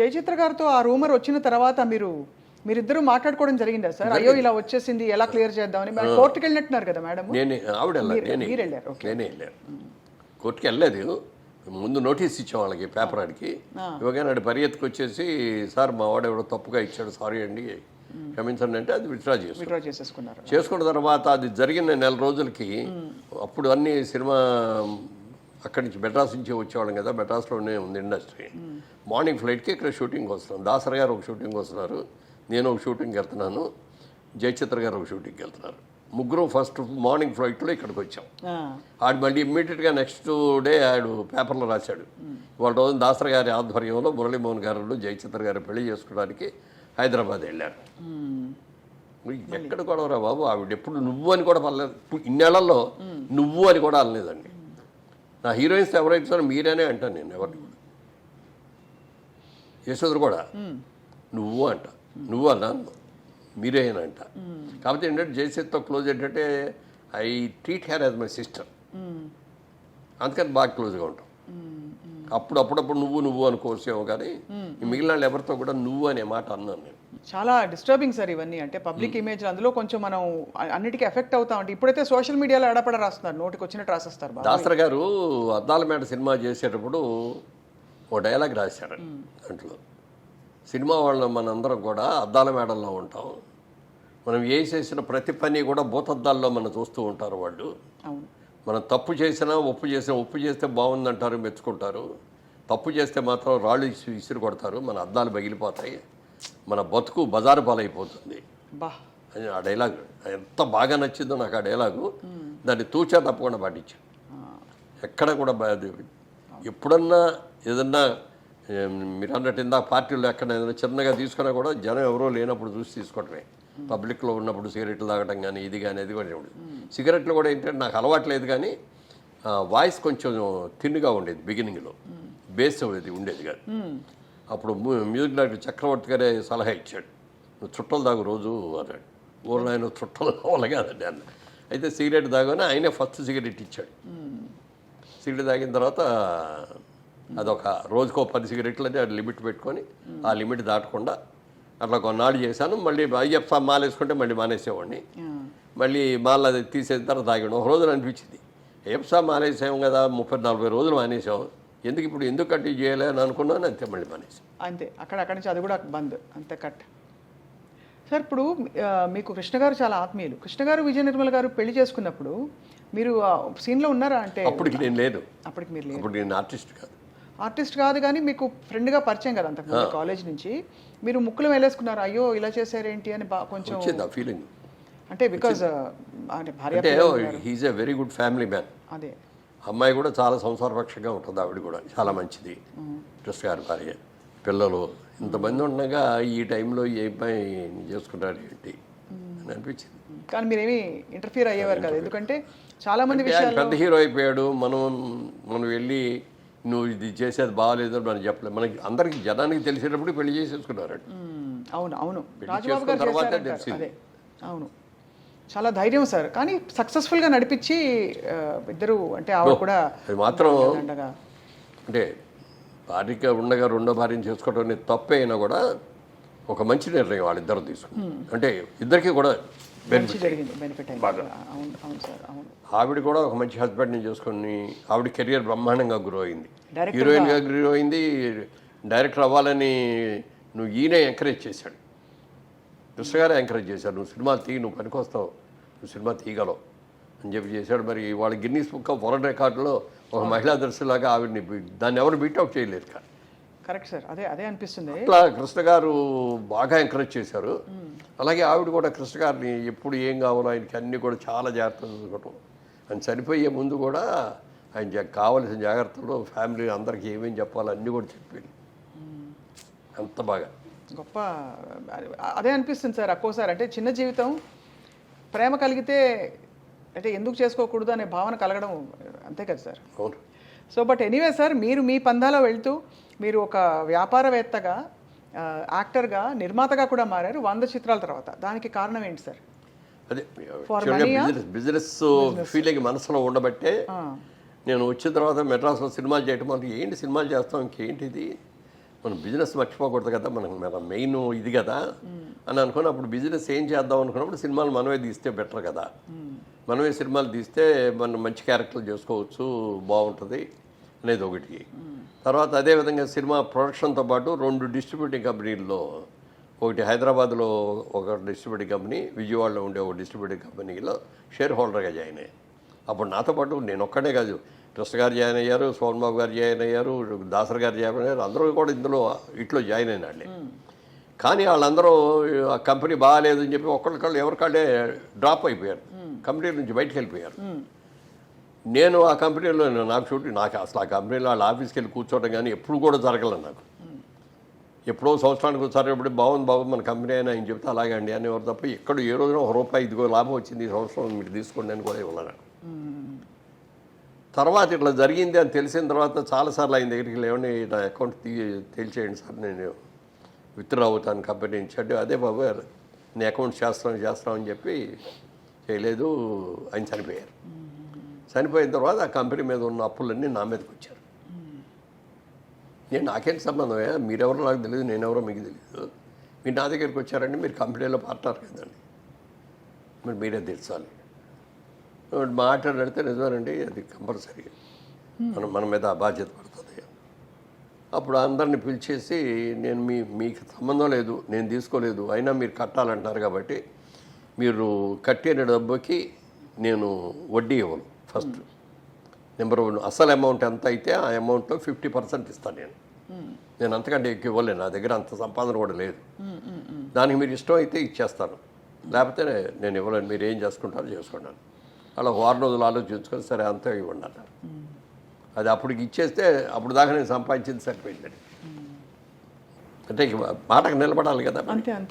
జయచిత్ర గారితో ఆ రూమర్ వచ్చిన తర్వాత మీరిద్దరూ మాట్లాడుకోవడం జరిగిందా సార్? అయ్యో ఇలా వచ్చేసింది, ఎలా క్లియర్ చేద్దామని. కోర్టుకి వెళ్ళినట్టున్నారు కదా మేడం? నేనే వెళ్ళాను. కోర్టుకి వెళ్ళలేదు. ముందు నోటీస్ ఇచ్చాం వాళ్ళకి, పేపర్ ఆడికి. ఇవ్వగానే ఆడు పరిగెత్తుకు వచ్చేసి, సార్ మా వాడు ఎవడో తప్పుగా ఇచ్చాడు, సారీ అండి క్షమించండి అంటే అది విత్డ్రా చేసుకున్నారు. చేసుకున్న తర్వాత అది జరిగిన నెల రోజులకి అప్పుడు అన్ని సినిమా అక్కడి నుంచి మెడ్రాస్ నుంచి వచ్చేవాళ్ళం కదా, మెడ్రాస్లోనే ఉంది ఇండస్ట్రీ. మార్నింగ్ ఫ్లైట్కి ఇక్కడ షూటింగ్కి వస్తున్నాం. దాసర్ గారు ఒక షూటింగ్కి వస్తున్నారు, నేను ఒక షూటింగ్కి వెళ్తున్నాను, జయచిత్ర గారు ఒక షూటింగ్కి వెళ్తున్నారు. ముగ్గురు ఫస్ట్ మార్నింగ్ ఫ్లైట్లో ఇక్కడికి వచ్చాం. ఆడు మళ్ళీ ఇమ్మీడియట్గా నెక్స్ట్ డే ఆడు పేపర్లో రాశాడు, వాళ్ళ రోజు దాసర్ గారి ఆధ్వర్యంలో మురళీమోహన్ గారు జయచిత్ర గారు పెళ్లి చేసుకోవడానికి హైదరాబాద్ వెళ్ళారు. ఎక్కడ కూడా రా బాబు, ఆవిడ ఎప్పుడు నువ్వు అని కూడా పర్లేదు. ఇన్నేళ్లలో నువ్వు అని కూడా అనలేదండి. నా హీరోయిన్స్ ఎవరైతే మీరేనే అంటాను నేను, ఎవరిని కూడా. యశోదరు కూడా నువ్వు అంట, నువ్వు అన్నాను, మీరేనా అంట. కాబట్టి ఏంటంటే జయసేత్తో క్లోజ్ ఏంటంటే I treat her as my sister, అందుకని బాగా క్లోజ్గా ఉంటాం. అప్పుడప్పుడు నువ్వు అనుకోవచ్చేమో, కానీ మిగిలిన వాళ్ళు ఎవరితో కూడా నువ్వు అనే మాట అన్నాను నేను. చాలా డిస్టర్బింగ్ సార్ ఇవన్నీ. అంటే పబ్లిక్ ఇమేజ్ అందులో కొంచెం మనం అన్నిటికీ ఎఫెక్ట్ అవుతాం. అంటే ఇప్పుడైతే సోషల్ మీడియాలో ఎడపడ రాస్తున్నారు, నోటికి వచ్చినట్టు రాసేస్తారు. దాసర్ గారు అద్దాల మేడ సినిమా చేసేటప్పుడు ఓ డైలాగ్ రాశారు. దాంట్లో సినిమా వాళ్ళ మనందరం కూడా అద్దాల మేడల్లో ఉంటాం, మనం ఏ చేసిన ప్రతి పని కూడా భూతద్దాల్లో మనం చూస్తూ ఉంటారు వాళ్ళు. మనం తప్పు చేసినా ఒప్పు చేస్తే బాగుందంటారు, మెచ్చుకుంటారు. తప్పు చేస్తే మాత్రం రాళ్ళు విసిరి కొడతారు, మన అద్దాలు పగిలిపోతాయి, మన బతుకు బజారు పాలైపోతుంది. ఆ డైలాగ్ ఎంత బాగా నచ్చిందో నాకు ఆ డైలాగు. దాన్ని తూచా తప్పకుండా పాటించాను. ఎక్కడ కూడా ఎప్పుడన్నా ఏదన్నా మీరు అన్నట్టు ఇందాక పార్టీలో ఎక్కడ ఏదైనా చిన్నగా తీసుకున్నా కూడా జనం ఎవరో లేనప్పుడు చూసి తీసుకోవటమే. పబ్లిక్లో ఉన్నప్పుడు సిగరెట్లు తాగడం కానీ ఇది కానీ అది కూడా ఉండేది. సిగరెట్లు కూడా ఏంటంటే నాకు అలవాట్లేదు, కానీ వాయిస్ కొంచెం థిన్గా ఉండేది బిగినింగ్లో, బేస్ అది ఉండేది కాదు. అప్పుడు మ్యూజిక్ డైరెక్టర్ చక్రవర్తి గారే సలహా ఇచ్చాడు, నువ్వు చుట్టలు తాగు రోజు అన్నాడు. ఊళ్ళో ఆయన చుట్టలు కావాలి కాదండి అన్న. అయితే సిగరెట్ తాగానే ఆయనే ఫస్ట్ సిగరెట్ ఇచ్చాడు. సిగరెట్ తాగిన తర్వాత అదొక రోజుకో 10 సిగరెట్లు అని అది లిమిట్ పెట్టుకొని ఆ లిమిట్ దాటకుండా అట్లా కొన్నాళ్ళు చేశాను. మళ్ళీ అయ్యప్ప మాల వేసుకుంటే మళ్ళీ మానేసేవాడిని. మళ్ళీ మాల అది తీసేసిన తర్వాత తాగాడు. ఒక రోజున అనిపించింది, అయ్యప్ప మానేసాము కదా, 30-40 రోజులు మానేసాం, ఎందుకు కంటిన్యూ చేయాలి అని అనుకున్నాను. అంతే, మళ్ళీ మానేసాం. అంతే, అక్కడి నుంచి అది కూడా బంద్, అంతే కట్. సార్ ఇప్పుడు మీకు కృష్ణ గారు చాలా ఆత్మీయులు. కృష్ణ గారు విజయ నిర్మల్ గారు పెళ్లి చేసుకున్నప్పుడు మీరు సీన్లో ఉన్నారా? అంటే అప్పటికి నేను లేదు. అప్పటికి మీరు లేదు. అప్పుడు నేను ఆర్టిస్ట్ కాదు, కానీ మీకు ఫ్రెండ్గా పరిచయం కదా అంతకుముందు కాలేజ్ నుంచి. మీరు ముక్కులు వేలేసుకున్నారు, అయ్యో ఇలా చేశారేంటి అని కొంచెం ఫీలింగ్. అంటే బికాజ్ అంటే భార్య, he's a very good family man. అదే అమ్మాయి కూడా చాలా సంసారపక్షంగా ఉంటుంది, ఆవిడ కూడా చాలా మంచిది. కృష్ణ గారి భార్య, పిల్లలు ఇంతమంది ఉండగా ఈ టైంలో ఏ అమ్మాయి చేసుకుంటారు ఏంటి అని అనిపించింది. కానీ మీరేమి ఇంటర్ఫియర్ అయ్యేవారు కదా, ఎందుకంటే చాలా మంది విషయాలు. పెద్ద హీరో అయిపోయాడు, మనం వెళ్ళి నువ్వు ఇది చేసేది బాగాలేదు మనం చెప్పలేదు. మనకి అందరికి జనానికి తెలిసేటప్పుడు పెళ్లి చేసేసుకున్నారు. అవును రాజబాబు గారు తర్వాత తెలిసింది. అవును, చాలా ధైర్యం సార్. కానీ సక్సెస్ఫుల్గా నడిపించి ఇద్దరు, అంటే ఆవిడ కూడా అది మాత్రం అంటే భార్యగా ఉండగా రెండో భార్యను చేసుకోవడం అనేది తప్పే అయినా కూడా ఒక మంచి నిర్ణయం వాళ్ళిద్దరు తీసుకుని, అంటే ఇద్దరికి కూడా బెనిఫిట్ బాగా. అవును సార్, అవును. ఆవిడ కూడా ఒక మంచి హస్బెండ్ని చేసుకొని ఆవిడ కెరియర్ బ్రహ్మాండంగా గ్రో అయింది, హీరోయిన్గా గ్రో అయింది. డైరెక్టర్ అవ్వాలని ఈయనే ఎంకరేజ్ చేశాడు, కృష్ణ గారే ఎంకరేజ్ చేశాడు, నువ్వు సినిమాలు తీయి, నువ్వు పనికొస్తావు, నువ్వు సినిమా తీయగలవు అని చెప్పి చేశాడు. మరి వాళ్ళ గిన్నీస్ బుక్ ఆఫ్ వరల్డ్ రికార్డులో ఒక మహిళా దర్శిలాగా ఆవిడని దాన్ని ఎవరు బీట్అవుట్ చేయలేరు. కరెక్ట్ సార్, అదే అనిపిస్తుంది. అట్లా కృష్ణ గారు బాగా ఎంకరేజ్ చేశారు. అలాగే ఆవిడ కూడా కృష్ణ గారిని ఎప్పుడు ఏం కావాలో ఆయనకి అన్నీ కూడా చాలా జాగ్రత్తలు చూసుకోవటం. ఆయన చనిపోయే ముందు కూడా ఆయన కావలసిన జాగ్రత్తలు ఫ్యామిలీ అందరికీ ఏమేమి చెప్పాలో అన్నీ కూడా చెప్పింది. అంత బాగా గొప్ప. అదే అనిపిస్తుంది సార్ ఒక్కోసారి. అంటే చిన్న జీవితం, ప్రేమ కలిగితే అంటే ఎందుకు చేసుకోకూడదు అనే భావన కలగడం, అంతే కదా సార్. అవును. సో బట్ ఎనీవే సార్, మీరు మీ పందాలో వెళ్తూ మీరు ఒక వ్యాపారవేత్తగా, యాక్టర్గా, నిర్మాతగా కూడా మారారు 100 చిత్రాల తర్వాత. దానికి కారణం ఏంటి సార్? అదే బిజినెస్ ఫీలింగ్ మనసులో ఉండబట్టే నేను వచ్చిన తర్వాత మెడ్రాస్లో సినిమాలు చేయటం అంటే ఏంటి సినిమాలు చేస్తాం ఇంకేంటిది మనం బిజినెస్ మర్చిపోకూడదు కదా, మన మెయిన్ ఇది కదా అని అనుకుని అప్పుడు బిజినెస్ ఏం చేద్దాం అనుకున్నప్పుడు సినిమాలు మనమే తీస్తే బెటర్ కదా, మనమే సినిమాలు తీస్తే మనం మంచి క్యారెక్టర్లు చేసుకోవచ్చు, బాగుంటుంది అనేది ఒకటి. తర్వాత అదేవిధంగా సినిమా ప్రొడక్షన్తో పాటు 2 డిస్ట్రిబ్యూటింగ్ కంపెనీల్లో, ఒకటి హైదరాబాద్లో ఒక డిస్ట్రిబ్యూటింగ్ కంపెనీ, విజయవాడలో ఉండే ఒక డిస్ట్రిబ్యూటింగ్ కంపెనీలో షేర్ హోల్డర్గా జాయిన్ అయ్యాను. అప్పుడు నాతో పాటు నేను ఒక్కడే కాదు, కృష్ణ గారు జాయిన్ అయ్యారు, సోహన్ బాబు గారు జాయిన్ అయ్యారు, దాసర్ గారు జాయిన్ అయ్యారు, అందరూ కూడా ఇందులో ఇట్లో జాయిన్ అయిన వాళ్ళే. కానీ వాళ్ళందరూ ఆ కంపెనీ బాగాలేదని చెప్పి ఒకళ్ళకాళ్ళు ఎవరికాళ్ళే డ్రాప్ అయిపోయారు, కంపెనీ నుంచి బయటకు వెళ్ళిపోయారు. నేను ఆ కంపెనీలో నాకు అసలు ఆ కంపెనీలో వాళ్ళ ఆఫీస్కి వెళ్ళి కూర్చోవడం కానీ ఎప్పుడు కూడా జరగలేదు నాకు. ఎప్పుడో సంవత్సరానికి ఒకసారి ఎప్పుడు బాగుంది బాబు మన కంపెనీ అయినా ఆయన చెప్తే అలాగే అండి అనేవారు తప్ప ఎక్కడ ఏ రోజున ₹1 ఇదిగో లాభం వచ్చింది ఈ సంవత్సరం మీరు తీసుకోండి అని కూడా ఇవ్వలేను. తర్వాత ఇట్లా జరిగింది అని తెలిసిన తర్వాత చాలాసార్లు ఆయన దగ్గరికి లేవండి నా అకౌంట్ తేల్చేయండి సార్, నేను విత్డ్రా అవుతాను కంపెనీ నుంచి అంటే, అదే బాబు నీ అకౌంట్ చేస్తామని చెప్పి చేయలేదు. ఆయన చనిపోయారు. చనిపోయిన తర్వాత ఆ కంపెనీ మీద ఉన్న అప్పులన్నీ నా మీదకి వచ్చారు. నాకేంటి సంబంధం, మీరెవరో నాకు తెలియదు, నేనెవరో మీకు తెలియదు, మీరు నా దగ్గరికి వచ్చారండి, మీరు కంపెనీలో పార్ట్నర్ కదండి, మరి మీరే తెలుసాలి. మాట్లాడితే నిజమేనండి, అది కంపల్సరీ మన మీద ఆ బాధ్యత పడుతుంది. అప్పుడు అందరిని పిలిచేసి నేను మీకు సంబంధం లేదు, నేను తీసుకోలేదు, అయినా మీరు కట్టాలంటున్నారు కాబట్టి మీరు కట్టిన డబ్బుకి నేను వడ్డీ ఇవ్వను. ఫస్ట్ నెంబర్ 1 అసలు అమౌంట్ ఎంత అయితే ఆ అమౌంట్లో 50% ఇస్తాను నేను అంతకంటే ఎక్కువ ఇవ్వలేను, నా దగ్గర అంత సంపాదన కూడా లేదు. దానికి మీరు ఇష్టం అయితే ఇచ్చేస్తాను, లేకపోతే నేను ఇవ్వలేను, మీరు ఏం చేసుకుంటారో చేసుకున్నాను. అలా 6 రోజులు ఆలోచించుకొని సరే అంతే ఇవ్వండి అన్నారు. అది అప్పటికి ఇచ్చేస్తే అప్పుడు దాకా నేను సంపాదించింది సరిపోయిందండి. అంటే మాటకు నిలబడాలి కదా. అంతే.